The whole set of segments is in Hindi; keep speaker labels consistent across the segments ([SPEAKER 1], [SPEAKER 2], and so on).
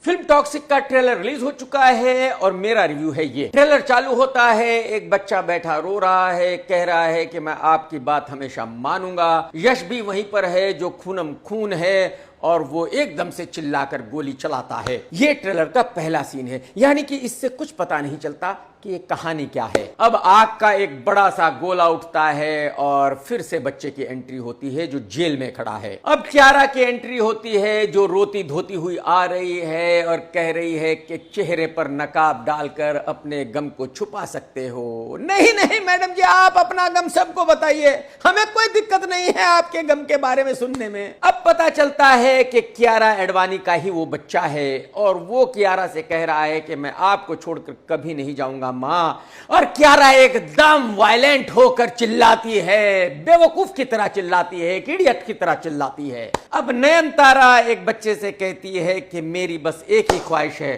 [SPEAKER 1] फिल्म टॉक्सिक का ट्रेलर रिलीज हो चुका है और मेरा रिव्यू है ये। ट्रेलर चालू होता है, एक बच्चा बैठा रो रहा है, कह रहा है कि मैं आपकी बात हमेशा मानूंगा। यश भी वहीं पर है जो खूनम खून है और वो एकदम से चिल्लाकर गोली चलाता है। ये ट्रेलर का पहला सीन है, यानी कि इससे कुछ पता नहीं चलता कि ये कहानी क्या है। अब आग का एक बड़ा सा गोला उठता है और फिर से बच्चे की एंट्री होती है जो जेल में खड़ा है। अब क्यारा की एंट्री होती है जो रोती धोती हुई आ रही है और कह रही है कि चेहरे पर नकाब डालकर अपने गम को छुपा सकते हो। नहीं नहीं मैडम जी, आप अपना गम सबको बताइए, हमें कोई दिक्कत नहीं है आपके गम के बारे में सुनने में। अब पता चलता है कि क्यारा एडवाणी का ही वो बच्चा है और वो क्यारा से कह रहा है कि मैं आपको छोड़कर कभी नहीं जाऊंगा मां। और क्यारा एकदम वायलेंट होकर चिल्लाती है, बेवकूफ की तरह चिल्लाती है, एक इडियट की तरह चिल्लाती है। अब नयनतारा एक बच्चे से कहती है कि मेरी बस एक ही ख्वाहिश है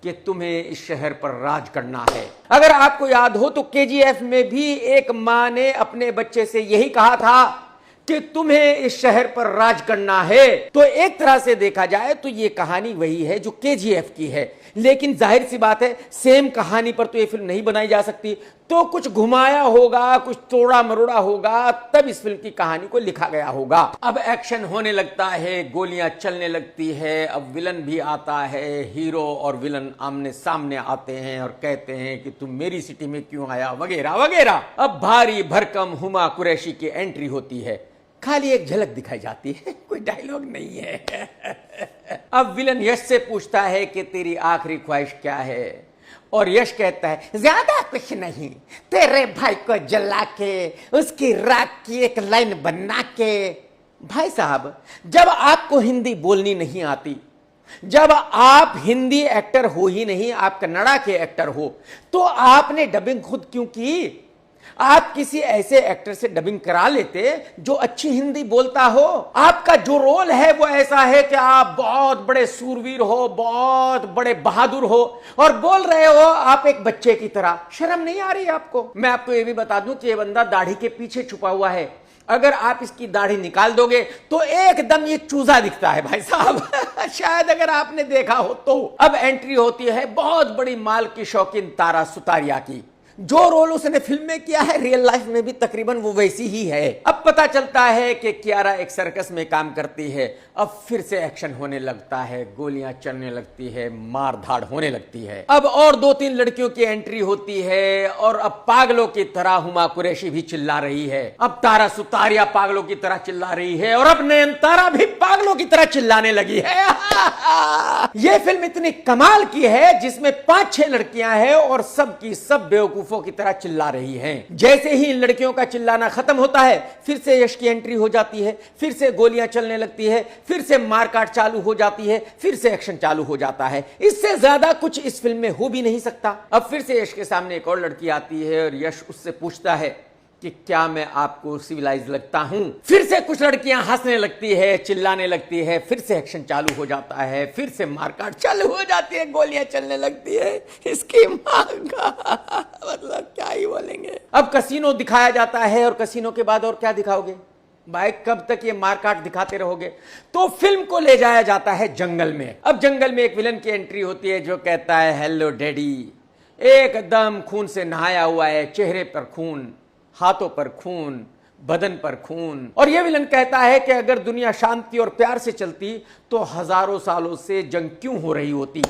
[SPEAKER 1] कि तुम्हें इस शहर पर राज करना है। अगर आपको याद हो तो केजीएफ में भी एक मां ने अपने बच्चे से यही कहा था कि तुम्हें इस शहर पर राज करना है। तो एक तरह से देखा जाए तो ये कहानी वही है जो केजीएफ की है, लेकिन जाहिर सी बात है सेम कहानी पर तो ये फिल्म नहीं बनाई जा सकती। तो कुछ घुमाया होगा, कुछ तोड़ा मरोड़ा होगा, तब इस फिल्म की कहानी को लिखा गया होगा। अब एक्शन होने लगता है, गोलियां चलने लगती है, अब विलन भी आता है, हीरो और विलन आमने सामने आते हैं और कहते हैं कि तुम मेरी सिटी में क्यों आया, वगैरह वगैरह। अब भारी भरकम हुमा कुरैशी की एंट्री होती है, खाली एक झलक दिखाई जाती है, कोई डायलॉग नहीं है। अब विलन यश से पूछता है कि तेरी आखिरी ख्वाहिश क्या है, और यश कहता है ज्यादा कुछ नहीं, तेरे भाई को जला के उसकी राख की एक लाइन बना के। भाई साहब, जब आपको हिंदी बोलनी नहीं आती, जब आप हिंदी एक्टर हो ही नहीं, आप कन्नड़ा के एक्टर हो, तो आपने डबिंग खुद क्यों की? आप किसी ऐसे एक्टर से डबिंग करा लेते जो अच्छी हिंदी बोलता हो। आपका जो रोल है वो ऐसा है कि आप बहुत बड़े सूरवीर हो, बहुत बड़े बहादुर हो, और बोल रहे हो आप एक बच्चे की तरह। शर्म नहीं आ रही आपको? मैं आपको ये भी बता दूं कि ये बंदा दाढ़ी के पीछे छुपा हुआ है, अगर आप इसकी दाढ़ी निकाल दोगे तो एकदम ये चूजा दिखता है भाई साहब। शायद अगर आपने देखा हो तो। अब एंट्री होती है बहुत बड़ी माल की शौकीन तारा सुतारिया की। जो रोल उसने फिल्म में किया है रियल लाइफ में भी तकरीबन वो वैसी ही है। अब पता चलता है कि क्यारा एक सर्कस में काम करती है। अब फिर से एक्शन होने लगता है, गोलियां चलने लगती है, मार धाड़ होने लगती है। अब और 2-3 लड़कियों की एंट्री होती है और अब पागलों की तरह हुमा कुरैशी भी चिल्ला रही है। अब तारा सुतारिया पागलों की तरह चिल्ला रही है और अब नयनतारा भी पागलों की तरह चिल्लाने लगी है। यह फिल्म इतनी कमाल की है जिसमें 5-6 लड़कियां हैं और सब की सब बेवकूफ की तरह चिल्ला रही हैं। जैसे ही इन लड़कियों का चिल्लाना खत्म होता है, फिर से यश की एंट्री हो जाती है, फिर से गोलियां चलने लगती है, फिर से मारकाट चालू हो जाती है, फिर से एक्शन चालू हो जाता है। इससे ज्यादा कुछ इस फिल्म में हो भी नहीं सकता। अब फिर से यश के सामने एक और लड़की आती है और यश उससे पूछता है कि क्या मैं आपको सिविलाइज लगता हूं? फिर से कुछ लड़कियां हंसने लगती है, चिल्लाने लगती है, फिर से एक्शन चालू हो जाता है, फिर से मारकाट चालू हो जाती है, गोलियां चलने लगती है। इसकी मां का मतलब क्या ही बोलेंगे। अब कसीनो दिखाया जाता है और कसीनो के बाद और क्या दिखाओगे भाई? कब तक ये मारकाट दिखाते रहोगे? तो फिल्म को ले जाया जाता है जंगल में। अब जंगल में एक विलन की एंट्री होती है जो कहता है हेलो डैडी। एकदम खून से नहाया हुआ है, चेहरे पर खून, हाथों पर खून, बदन पर खून। और यह विलन कहता है कि अगर दुनिया शांति और प्यार से चलती तो हजारों सालों से जंग क्यों हो रही होती?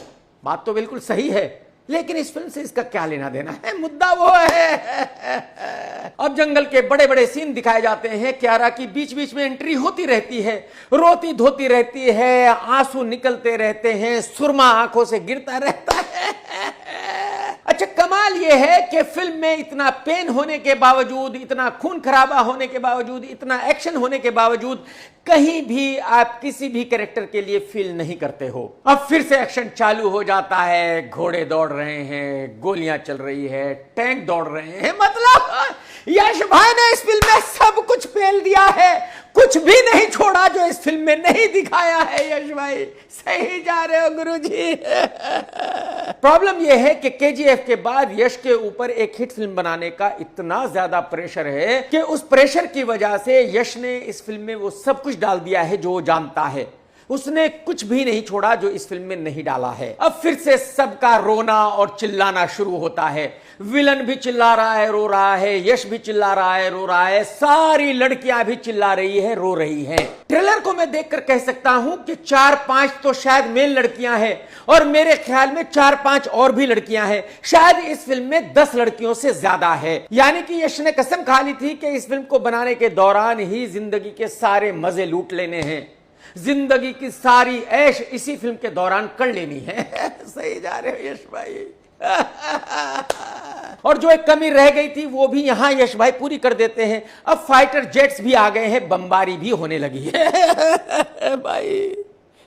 [SPEAKER 1] बात तो बिल्कुल सही है, लेकिन इस फिल्म से इसका क्या लेना देना है? मुद्दा वो है। अब जंगल के बड़े बड़े सीन दिखाए जाते हैं। क्यारा की बीच बीच में एंट्री होती रहती है, रोती धोती रहती है, आंसू निकलते रहते हैं, सुरमा आंखों से गिरता रहता है। अच्छा, कमाल यह है कि फिल्म में इतना पेन होने के बावजूद, इतना खून खराबा होने के बावजूद, इतना एक्शन होने के बावजूद कहीं भी आप किसी भी कैरेक्टर के लिए फील नहीं करते हो। अब फिर से एक्शन चालू हो जाता है, घोड़े दौड़ रहे हैं, गोलियां चल रही है, टैंक दौड़ रहे हैं। मतलब यश भाई ने इस फिल्म में सब कुछ पेल दिया है, कुछ भी नहीं छोड़ा जो इस फिल्म में नहीं दिखाया है। यश भाई सही जा रहे हो गुरुजी। प्रॉब्लम यह है कि केजीएफ के बाद यश के ऊपर एक हिट फिल्म बनाने का इतना ज्यादा प्रेशर है कि उस प्रेशर की वजह से यश ने इस फिल्म में वो सब कुछ डाल दिया है जो वो जानता है। उसने कुछ भी नहीं छोड़ा जो इस फिल्म में नहीं डाला है। अब फिर से सबका रोना और चिल्लाना शुरू होता है। विलन भी चिल्ला रहा है, रो रहा है, यश भी चिल्ला रहा है, रो रहा है, सारी लड़कियां भी चिल्ला रही है, रो रही हैं। ट्रेलर को मैं देखकर कह सकता हूं कि 4-5 तो शायद मेल लड़कियां हैं और मेरे ख्याल में 4-5 और भी लड़कियां हैं। शायद इस फिल्म में 10 लड़कियों से ज्यादा है। यानी कि यश ने कसम खा ली थी कि इस फिल्म को बनाने के दौरान ही जिंदगी के सारे मजे लूट लेने हैं, जिंदगी की सारी ऐश इसी फिल्म के दौरान कर लेनी है। सही जा रहे हो यश भाई। और जो एक कमी रह गई थी वो भी यहां यश भाई पूरी कर देते हैं। अब फाइटर जेट्स भी आ गए हैं, बमबारी भी होने लगी है। भाई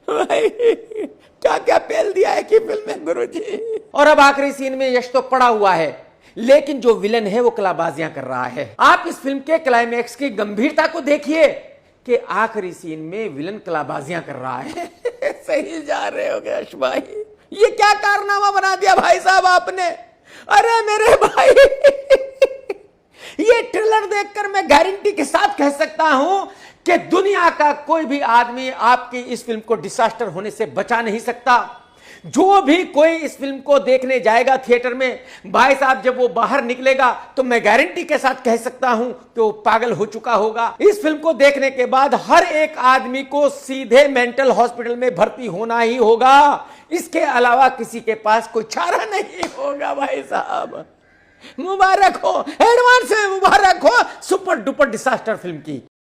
[SPEAKER 1] क्या क्या पेल दिया है कि फिल्म में गुरुजी। और अब आखिरी सीन में यश तो पड़ा हुआ है, लेकिन जो विलन है वो कलाबाजियां कर रहा है। आप इस फिल्म के क्लाइमैक्स की गंभीरता को देखिए कि आखिरी सीन में विलन कलाबाजियां कर रहा है। सही जा रहे हो यश भाई, ये क्या कारनामा बना दिया भाई साहब आपने। अरे मेरे भाई ये ट्रेलर देखकर मैं गारंटी के साथ कह सकता हूं कि दुनिया का कोई भी आदमी आपकी इस फिल्म को डिजास्टर होने से बचा नहीं सकता। जो भी कोई इस फिल्म को देखने जाएगा थिएटर में, भाई साहब जब वो बाहर निकलेगा तो मैं गारंटी के साथ कह सकता हूं कि वो पागल हो चुका होगा। इस फिल्म को देखने के बाद हर एक आदमी को सीधे मेंटल हॉस्पिटल में भर्ती होना ही होगा। इसके अलावा किसी के पास कोई चारा नहीं होगा। भाई साहब मुबारक हो, एडवांस में मुबारक हो सुपर डुपर डिजास्टर फिल्म की।